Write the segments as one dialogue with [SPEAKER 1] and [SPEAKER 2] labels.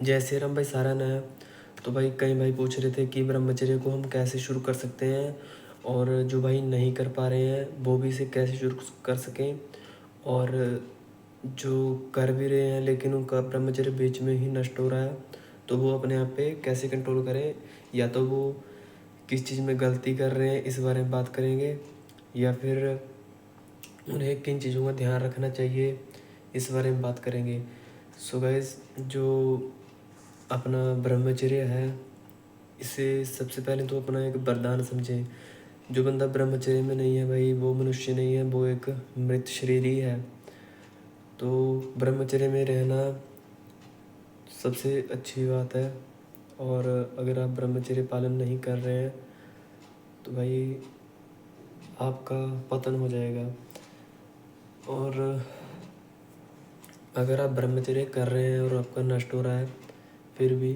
[SPEAKER 1] जय श्री राम भाई। सारन है। तो भाई कई भाई पूछ रहे थे कि ब्रह्मचर्य को हम कैसे शुरू कर सकते हैं, और जो भाई नहीं कर पा रहे हैं वो भी इसे कैसे शुरू कर सकें, और जो कर भी रहे हैं लेकिन उनका ब्रह्मचर्य बीच में ही नष्ट हो रहा है तो वो अपने आप पे कैसे कंट्रोल करें, या तो वो किस चीज़ में गलती कर रहे हैं इस बारे में बात करेंगे, या फिर उन्हें किन चीज़ों का ध्यान रखना चाहिए इस बारे में बात करेंगे। सो गाइस, जो अपना ब्रह्मचर्य है इसे सबसे पहले तो अपना एक वरदान समझें। जो बंदा ब्रह्मचर्य में नहीं है भाई वो मनुष्य नहीं है, वो एक मृत शरीर ही है। तो ब्रह्मचर्य में रहना सबसे अच्छी बात है, और अगर आप ब्रह्मचर्य पालन नहीं कर रहे हैं तो भाई आपका पतन हो जाएगा। और अगर आप ब्रह्मचर्य कर रहे हैं और आपका नष्ट हो रहा है फिर भी,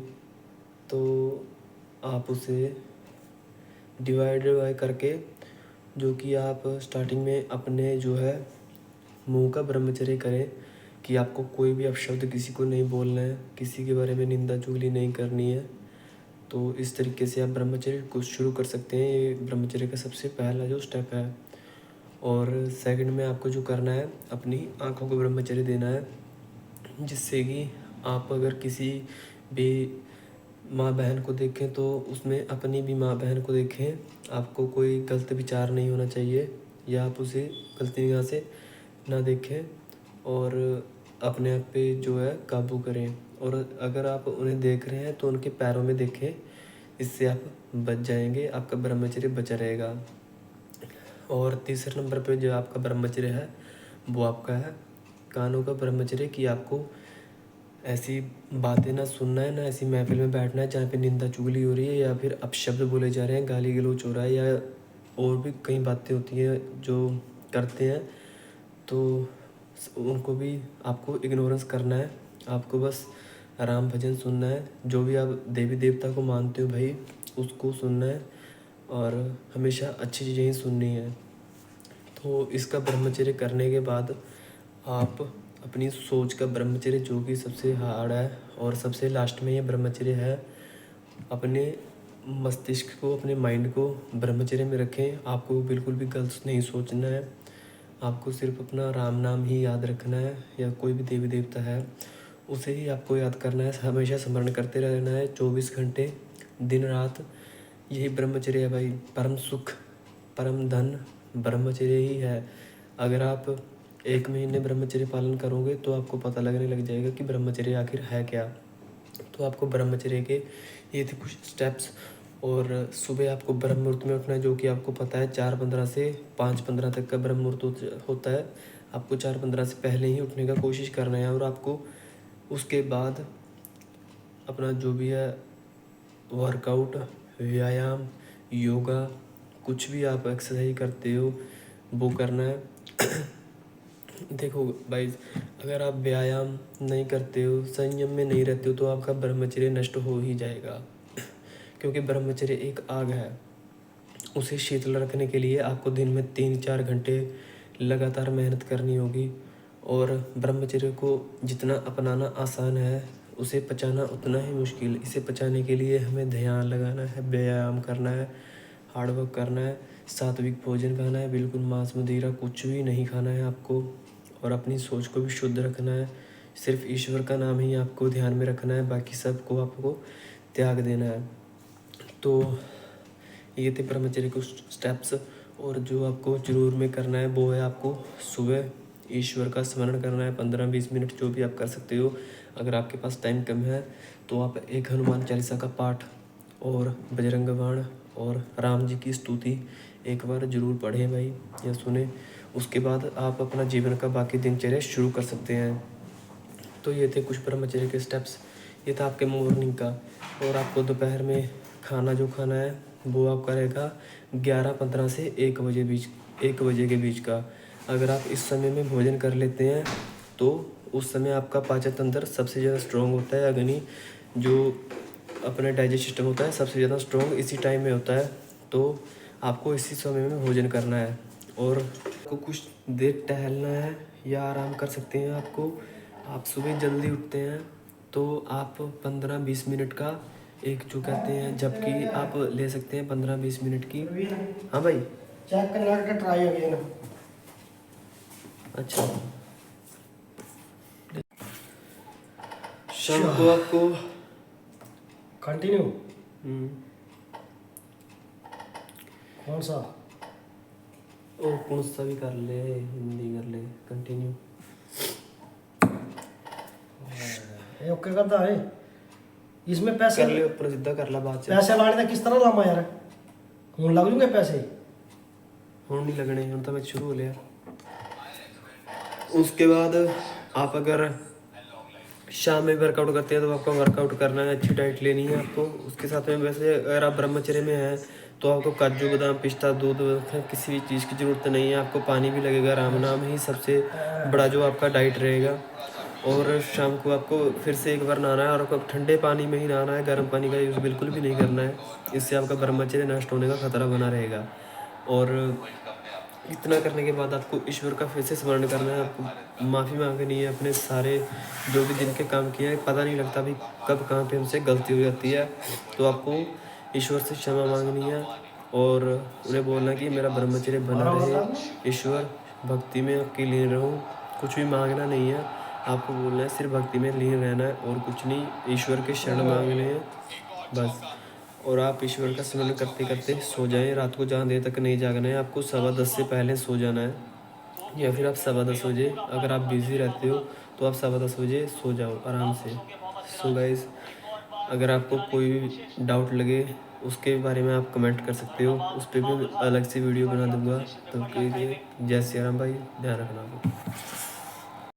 [SPEAKER 1] तो आप उसे डिवाइड करके, जो कि आप स्टार्टिंग में अपने जो है मुंह का ब्रह्मचर्य करें कि आपको कोई भी अपशब्द किसी को नहीं बोलना है, किसी के बारे में निंदा चुगली नहीं करनी है। तो इस तरीके से आप ब्रह्मचर्य को शुरू कर सकते हैं। ये ब्रह्मचर्य का सबसे पहला जो स्टेप है। और सेकंड में आपको जो करना है, अपनी आँखों को ब्रह्मचर्य देना है, जिससे कि आप अगर किसी भी माँ बहन को देखें तो उसमें अपनी भी माँ बहन को देखें। आपको कोई गलत विचार नहीं होना चाहिए, या आप उसे गलती निगाह से ना देखें, और अपने आप पे जो है काबू करें। और अगर आप उन्हें देख रहे हैं तो उनके पैरों में देखें, इससे आप बच जाएंगे, आपका ब्रह्मचर्य बचा रहेगा। और तीसरे नंबर पे जो आपका ब्रह्मचर्य है वो आपका है कानों का ब्रह्मचर्य, कि आपको ऐसी बातें ना सुनना है, ना ऐसी महफिल में बैठना है जहाँ पे निंदा चुगली हो रही है, या फिर अपशब्द बोले जा रहे हैं, गाली गलौज हो रहा है, या और भी कई बातें होती हैं जो करते हैं, तो उनको भी आपको इग्नोरेंस करना है। आपको बस राम भजन सुनना है, जो भी आप देवी देवता को मानते हो भाई उसको सुनना है, और हमेशा अच्छी चीज़ें ही सुननी है। तो इसका ब्रह्मचर्य करने के बाद आप अपनी सोच का ब्रह्मचर्य, जो कि सबसे हार्ड है और सबसे लास्ट में ये ब्रह्मचर्य है, अपने मस्तिष्क को, अपने माइंड को ब्रह्मचर्य में रखें। आपको बिल्कुल भी गलत नहीं सोचना है, आपको सिर्फ अपना राम नाम ही याद रखना है, या कोई भी देवी देवता है उसे ही आपको याद करना है, हमेशा स्मरण करते रहना है 24 घंटे दिन रात। यही ब्रह्मचर्य है भाई। परम सुख परम धन ब्रह्मचर्य ही है। अगर आप 1 महीने ब्रह्मचर्य पालन करोगे तो आपको पता लगने लग जाएगा कि ब्रह्मचर्य आखिर है क्या। तो आपको ब्रह्मचर्य के ये थे कुछ स्टेप्स। और सुबह आपको ब्रह्म मुहूर्त में उठना है, जो कि आपको पता है 4:15 से 5:15 तक का ब्रह्म मुहूर्त होता है। आपको 4:15 से पहले ही उठने का कोशिश करना है, और आपको उसके बाद अपना जो भी है वर्कआउट, व्यायाम, योगा, कुछ भी आप एक्सरसाइज करते हो वो करना है। देखो भाई, अगर आप व्यायाम नहीं करते हो, संयम में नहीं रहते हो, तो आपका ब्रह्मचर्य नष्ट हो ही जाएगा। क्योंकि ब्रह्मचर्य एक आग है, उसे शीतल रखने के लिए आपको दिन में 3-4 घंटे लगातार मेहनत करनी होगी। और ब्रह्मचर्य को जितना अपनाना आसान है, उसे पचाना उतना ही मुश्किल। इसे पचाने के लिए हमें ध्यान लगाना है, व्यायाम करना है, हार्डवर्क करना है, सात्विक भोजन खाना है, बिल्कुल मांस मदिरा कुछ भी नहीं खाना है आपको, और अपनी सोच को भी शुद्ध रखना है। सिर्फ ईश्वर का नाम ही आपको ध्यान में रखना है, बाकी सब को आपको त्याग देना है। तो ये थे ब्रह्मचर्य के स्टेप्स। और जो आपको जरूर में करना है वो है आपको सुबह ईश्वर का स्मरण करना है, 15-20 मिनट जो भी आप कर सकते हो। अगर आपके पास टाइम कम है तो आप एक हनुमान चालीसा का पाठ और बजरंग बाण और राम जी की स्तुति एक बार ज़रूर पढ़ें भाई, या सुने। उसके बाद आप अपना जीवन का बाकी दिनचर्या शुरू कर सकते हैं। तो ये थे कुछ ब्रह्मचर्य के स्टेप्स। ये था आपके मॉर्निंग का। और आपको दोपहर में खाना जो खाना है वो आपका रहेगा 11:15 से 1 बजे के बीच का। अगर आप इस समय में भोजन कर लेते हैं तो उस समय आपका पाचन तंत्र सबसे ज़्यादा स्ट्रॉन्ग होता है। अग्नि जो अपना डाइजेस्ट सिस्टम होता है सबसे ज़्यादा स्ट्रॉन्ग इसी टाइम में होता है। तो आपको इसी समय में भोजन करना है। और आपको कुछ देर टहलना है या आराम कर सकते हैं। आप सुबह जल्दी उठते हैं तो आप 15-20 मिनट का एक जो कहते हैं, जबकि आप ले सकते हैं 15-20 मिनट की। हाँ भाई,
[SPEAKER 2] चेक करके ट्राई अगेन।
[SPEAKER 1] अच्छा, शाम को आपको
[SPEAKER 2] कंटिन्यू
[SPEAKER 1] हम्म,
[SPEAKER 2] कौन सा?
[SPEAKER 1] ओ कौन सा भी कर ले, हिंदी कर ले, कंटिन्यू।
[SPEAKER 2] ये ओके करता है इसमें पैसे
[SPEAKER 1] कर ले, ऊपर सीधा कर ला बात से।
[SPEAKER 2] पैसे लाने का किस तरह लामा यार, हूँ लग जूंगे पैसे?
[SPEAKER 1] हूँ नहीं लगने, हूँ तो मैं शुरू हो लिया। उसके बाद आप अगर शाम में वर्कआउट करते हैं तो आपको वर्कआउट करना है, अच्छी डाइट लेनी है आपको। उसके साथ में वैसे अगर आप ब्रह्मचर्य में हैं तो आपको काजू बादाम पिस्ता दूध किसी भी चीज़ की ज़रूरत नहीं है। आपको पानी भी लगेगा, राम नाम ही सबसे बड़ा जो आपका डाइट रहेगा। और शाम को आपको फिर से एक बार नहाना है, और आपको ठंडे पानी में ही नहाना है, गर्म पानी का यूज़ बिल्कुल भी नहीं करना है। इससे आपका ब्रह्मचर्य नष्ट होने का खतरा बना रहेगा। और इतना करने के बाद आपको ईश्वर का फिर से स्मरण करना है, आपको माफ़ी मांगनी है अपने सारे जो भी दिन के काम किए हैं। पता नहीं लगता भी कब कहाँ पे हमसे गलती हो जाती है, तो आपको ईश्वर से क्षमा मांगनी है और उन्हें बोलना है कि मेरा ब्रह्मचर्य बना रहे, ईश्वर भक्ति में आपकी लीन रहूँ। कुछ भी मांगना नहीं है, आपको बोलना है सिर्फ भक्ति में लीन रहना है और कुछ नहीं, ईश्वर के शरण मांगने हैं बस। और आप ईश्वर का स्मरण करते करते सो जाएं। रात को ज़्यादा देर तक नहीं जागना है, आपको 10:15 से पहले सो जाना है, या फिर आप 10:15 बजे, अगर आप बिज़ी रहते हो तो आप 10:15 बजे सो जाओ आराम से। सो गाइस, अगर आपको कोई भी डाउट लगे उसके बारे में आप कमेंट कर सकते हो, उस पर भी अलग से वीडियो बना दूंगा। तब के लिए जय सिया राम भाई, ध्यान रखना।